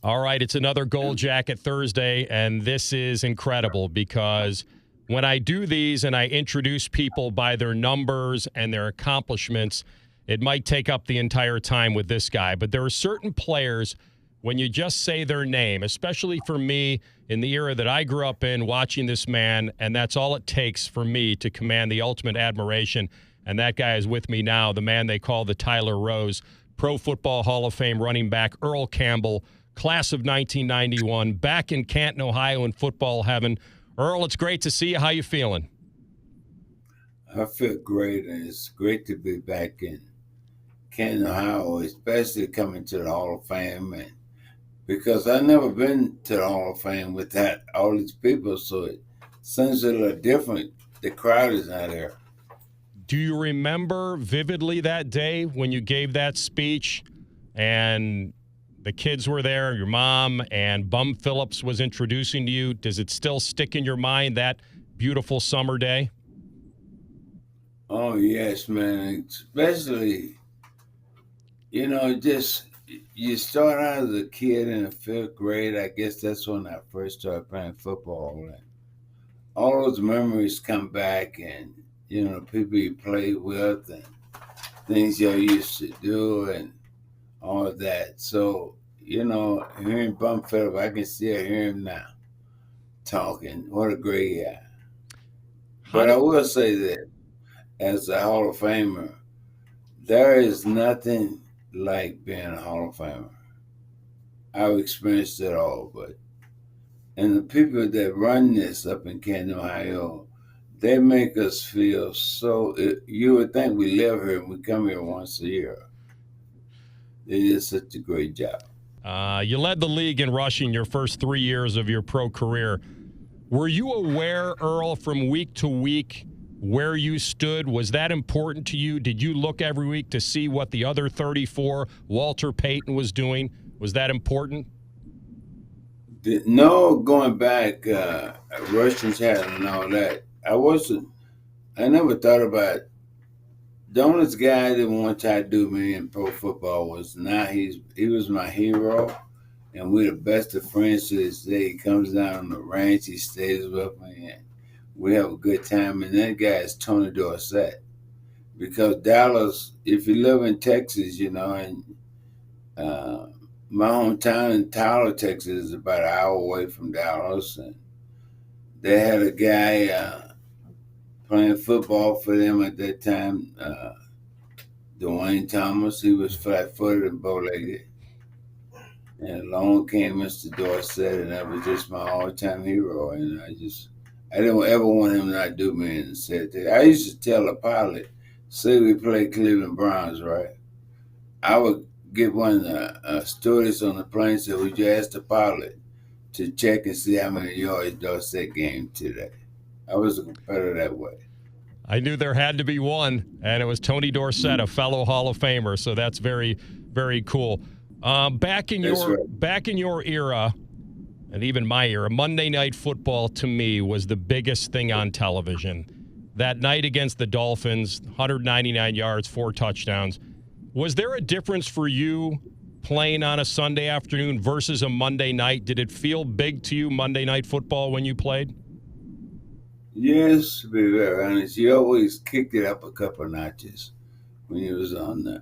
All right, it's another Gold Jacket Thursday, and this is incredible because when I do these and I introduce people by their numbers and their accomplishments, it might take up the entire time with this guy. But there are certain players, when you just say their name, especially for me in the era that I grew up in, watching this man, and that's all it takes for me to command the ultimate admiration. And that guy is with me now, the man they call the Tyler Rose, Pro Football Hall of Fame running back Earl Campbell, class of 1991, back in Canton, Ohio in football heaven. Earl, it's great to see you. How you feeling? I feel great, and it's great to be back in Canton, Ohio, especially coming to the Hall of Fame. And because I've never been to the Hall of Fame with all these people, so it seems a little different. The crowd is not there. Do you remember vividly that day when you gave that speech and the kids were there, your mom, and Bum Phillips was introducing to you? Does it still stick in your mind, that beautiful summer day? Oh yes, man. Especially, just you start out as a kid in the fifth grade. I guess that's when I first started playing football, and all those memories come back, and people you played with, and things you used to do, and all of that. So, hearing Bum Phillips, I can still hear him now talking. What a great guy. How But I did will say that as a Hall of Famer, there is nothing like being a Hall of Famer. I've experienced it all, and the people that run this up in Canton, Ohio, they make us feel so. You would think we live here and we come here once a year. They did such a great job. you led the league in rushing your first 3 years of your pro career. Were you aware, Earl, from week to week where you stood? Was that important to you? Did you look every week to see what the other 34, Walter Payton, was doing? Was that important? No, going back, Russian chat and all that. I wasn't. I never thought about. The only guy that wanted to do me in pro football was now he was my hero, and we're the best of friends to this day. He comes down on the ranch, he stays with me, and we have a good time. And that guy is Tony Dorsett, because Dallas. If you live in Texas, and uh, my hometown in Tyler, Texas, is about an hour away from Dallas, and they had a guy playing football for them at that time. Dwayne Thomas, he was flat-footed and bow-legged. And along came Mr. Dorsett, and that was just my all-time hero. And I didn't ever want him not do me and said that. I used to tell a pilot, say we played Cleveland Browns, right? I would get one of the stewardess on the plane and say, would you ask the pilot to check and see how many yards Dorsett gained today? I was a competitor that way. I knew there had to be one, and it was Tony Dorsett, a fellow Hall of Famer. So that's very, very cool. Back in That's your right. back in your era, and even my era, Monday Night Football to me was the biggest thing on television. That night against the Dolphins, 199 yards, 4 touchdowns. Was there a difference for you playing on a Sunday afternoon versus a Monday night? Did it feel big to you, Monday Night Football, when you played? Yes, to be very honest, you always kicked it up a couple of notches when you was on the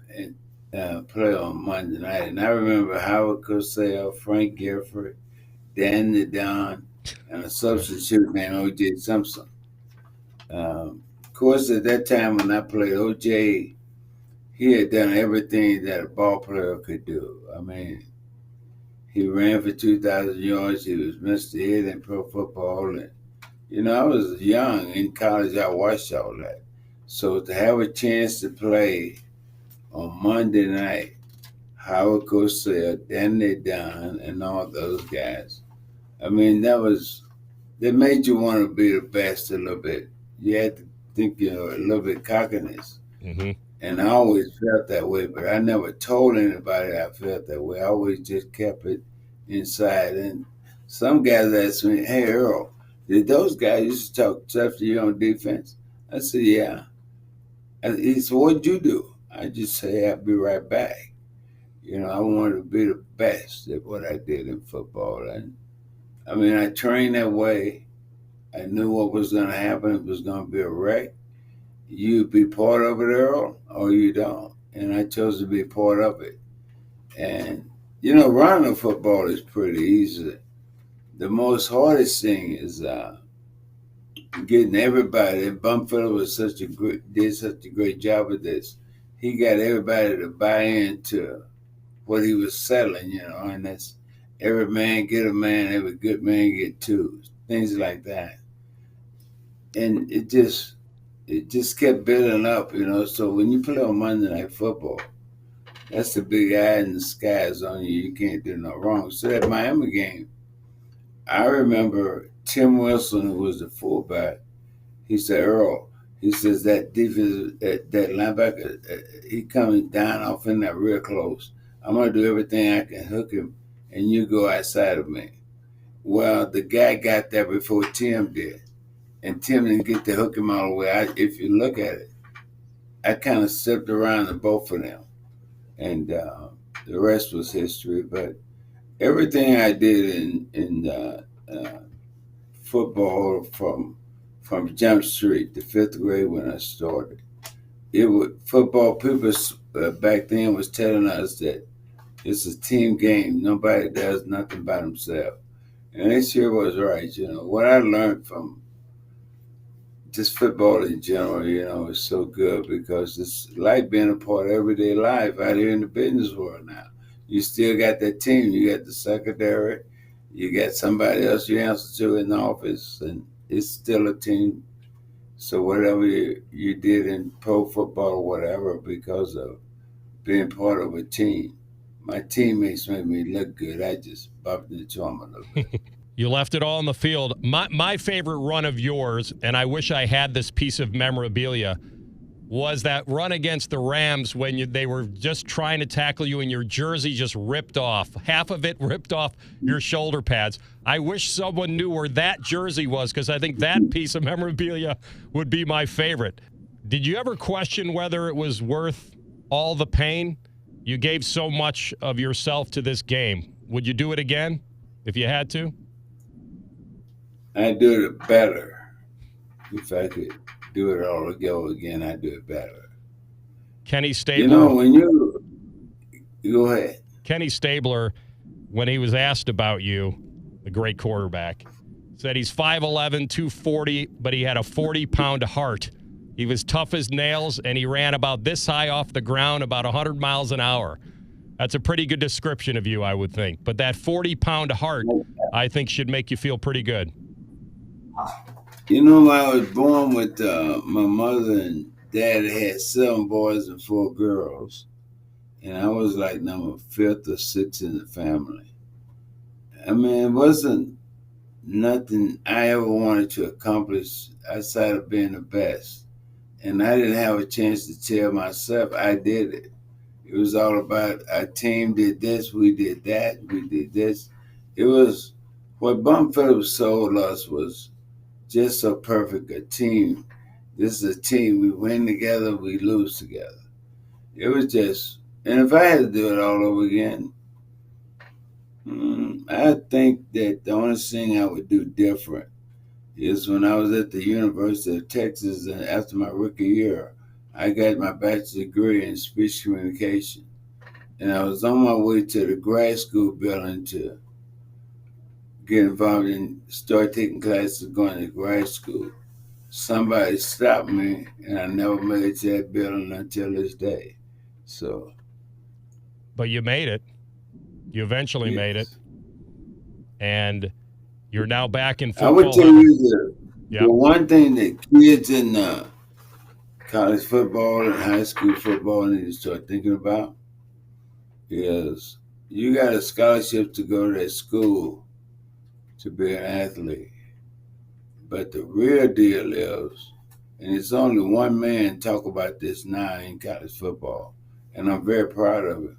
play on Monday night. And I remember Howard Cosell, Frank Gifford, Dan the Don, and a substitute named O.J. Simpson. Of course, at that time when I played, O.J., he had done everything that a ball player could do. I mean, he ran for 2,000 yards. He was Mr. Ed in pro football. And, I was young in college. I watched all that. So to have a chance to play on Monday night, Howard Cosell, Danny Dunn, and all those guys, I mean, that made you want to be the best a little bit. You had to think, a little bit cockiness. Mm-hmm. And I always felt that way, but I never told anybody I felt that way. I always just kept it inside. And some guys asked me, hey, Earl, did those guys used to talk tough to you on defense? I said, yeah. And he said, what'd you do? I just say, I'll be right back. I wanted to be the best at what I did in football. And I mean, I trained that way. I knew what was going to happen. It was going to be a wreck. You be part of it, Earl, or you don't. And I chose to be part of it. And, running a football is pretty easy. The most hardest thing is getting everybody. And Bumfield did such a great job of this. He got everybody to buy into what he was selling, and that's every man get a man, every good man get two, things like that. And it just kept building up, So when you play on Monday Night Football, that's the big eye in the skies on you. You can't do no wrong. So that Miami game, I remember Tim Wilson, who was the fullback. He said, Earl, he says that defense, that linebacker, he coming down off in there real close. I'm going to do everything I can hook him, and you go outside of me. Well, the guy got there before Tim did, and Tim didn't get to hook him all the way. If you look at it, I kind of stepped around the both of them, and the rest was history. But everything I did in football from Jump Street, the fifth grade when I started, football people back then was telling us that it's a team game. Nobody does nothing by themselves. And they sure was right. What I learned from just football in general, is so good because it's like being a part of everyday life out here in the business world now. You still got that team. You got the secretary. You got somebody else you answer to in the office, and it's still a team. So whatever you did in pro football or whatever, because of being part of a team, my teammates made me look good. I just bumped into them a little bit. You left it all on the field. My favorite run of yours, and I wish I had this piece of memorabilia, was that run against the Rams when they were just trying to tackle you and your jersey just ripped off. Half of it ripped off your shoulder pads. I wish someone knew where that jersey was because I think that piece of memorabilia would be my favorite. Did you ever question whether it was worth all the pain? You gave so much of yourself to this game. Would you do it again if you had to? I'd do it better. If I could do it all again, I'd do it better. Kenny Stabler. When you go ahead. Kenny Stabler, when he was asked about you, the great quarterback, said he's 5'11", 240, but he had a 40-pound heart. He was tough as nails, and he ran about this high off the ground, about 100 miles an hour. That's a pretty good description of you, I would think. But that 40-pound heart, I think, should make you feel pretty good. I was born with my mother and dad had 7 boys and 4 girls. And I was like number 5th or 6th in the family. I mean, it wasn't nothing I ever wanted to accomplish outside of being the best. And I didn't have a chance to tell myself I did it. It was all about our team did this, we did that, we did this. It was what Bumfield sold us was just so perfect a team. This is a team. We win together, we lose together. It was just, and if I had to do it all over again, I think that the only thing I would do different is when I was at the University of Texas and after my rookie year, I got my bachelor's degree in speech communication. And I was on my way to the grad school building to get involved and start taking classes going to grad school. Somebody stopped me, and I never made it to that building until this day. So, but you made it. You eventually made it, and you're now back in football. I would tell you the one thing that kids in college football and high school football need to start thinking about is you got a scholarship to go to that school to be an athlete. But the real deal is, and it's only one man talk about this now in college football, and I'm very proud of it.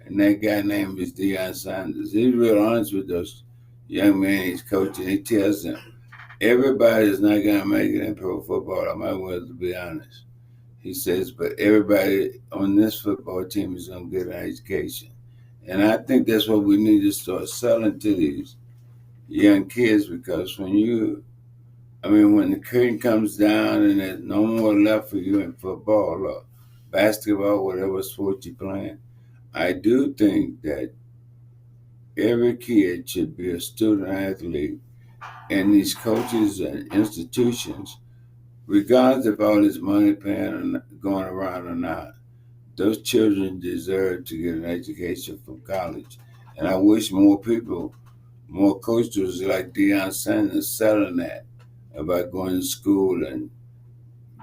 And that guy named is Deion Sanders. He's real honest with those young men he's coaching. He tells them, everybody is not going to make it in pro football. I might well to be honest. He says, but everybody on this football team is going to get an education. And I think that's what we need to start selling to these young kids, because when the curtain comes down and there's no more left for you in football or basketball, whatever sport you're playing, I do think that every kid should be a student athlete, and these coaches and institutions, regardless of all this money paying and going around or not, those children deserve to get an education from college. And I wish more people, more coaches like Deion Sanders selling that about going to school and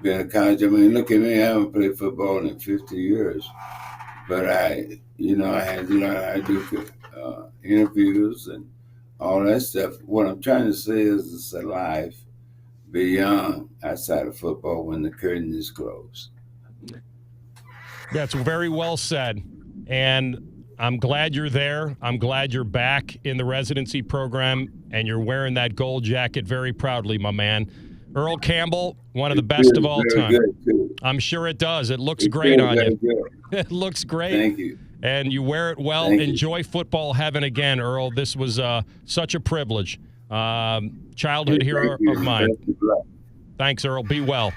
being a college. I mean, look at me, I haven't played football in 50 years, but I had to learn how to do interviews and all that stuff. What I'm trying to say is it's a life beyond outside of football when the curtain is closed. That's very well said. And I'm glad you're there. I'm glad you're back in the residency program, and you're wearing that gold jacket very proudly, my man. Earl Campbell, one of the best of all time. Good, I'm sure it does. It looks great on you. Good. It looks great. Thank you. And you wear it well. Thank Enjoy football heaven again, Earl. This was such a privilege. Childhood hero of mine. Thanks, Earl. Be well.